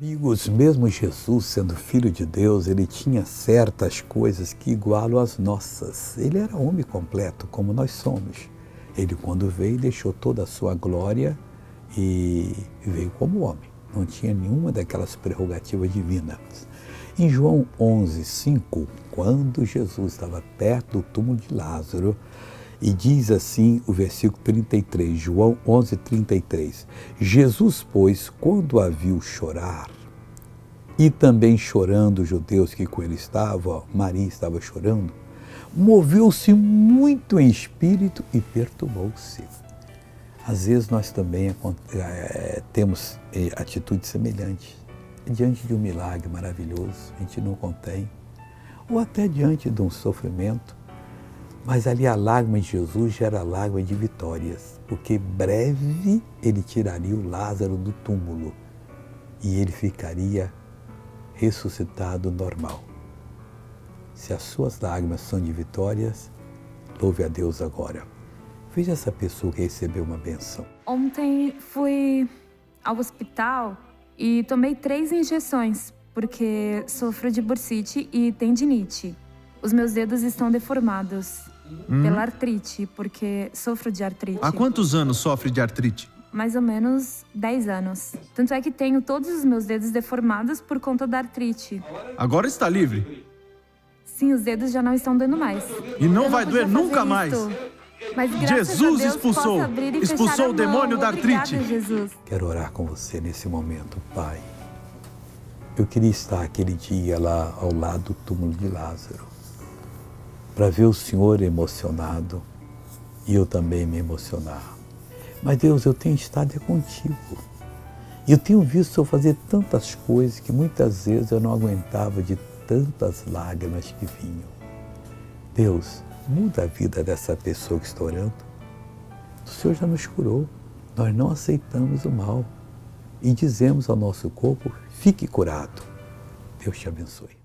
Amigos, mesmo Jesus sendo filho de Deus, ele tinha certas coisas que igualam às nossas. Ele era homem completo, como nós somos. Ele, quando veio, deixou toda a sua glória e veio como homem. Não tinha nenhuma daquelas prerrogativas divinas. Em João 11:5, quando Jesus estava perto do túmulo de Lázaro, e diz assim o versículo 33, João 11:33. Jesus, pois, quando a viu chorar, e também chorando os judeus que com ele estavam, Maria estava chorando, moveu-se muito em espírito e perturbou-se. Às vezes nós também temos atitudes semelhantes. Diante de um milagre maravilhoso, a gente não contém, ou até diante de um sofrimento. Mas ali a lágrima de Jesus já era lágrima de vitórias, porque breve ele tiraria o Lázaro do túmulo e ele ficaria ressuscitado normal. Se as suas lágrimas são de vitórias, louve a Deus agora. Veja essa pessoa que recebeu uma benção. Ontem fui ao hospital e tomei 3 injeções, porque sofro de bursite e tendinite. Os meus dedos estão deformados pela artrite, porque sofro de artrite. Há quantos anos sofre de artrite? Mais ou menos 10 anos. Tanto é que tenho todos os meus dedos deformados por conta da artrite. Agora está livre. Sim, os dedos já não estão doendo mais. E não Eu vai podia doer nunca fazer mais. isto, mas graças Jesus a Deus expulsou. posso abrir e Expulsou fechar a o demônio mão. da Obrigada, artrite. Jesus. Quero orar com você nesse momento, Pai. Eu queria estar aquele dia lá ao lado do túmulo de Lázaro, para ver o Senhor emocionado e eu também me emocionar. Mas Deus, eu tenho estado contigo. E eu tenho visto o Senhor fazer tantas coisas que muitas vezes eu não aguentava de tantas lágrimas que vinham. Deus, muda a vida dessa pessoa que está orando. O Senhor já nos curou. Nós não aceitamos o mal e dizemos ao nosso corpo, fique curado. Deus te abençoe.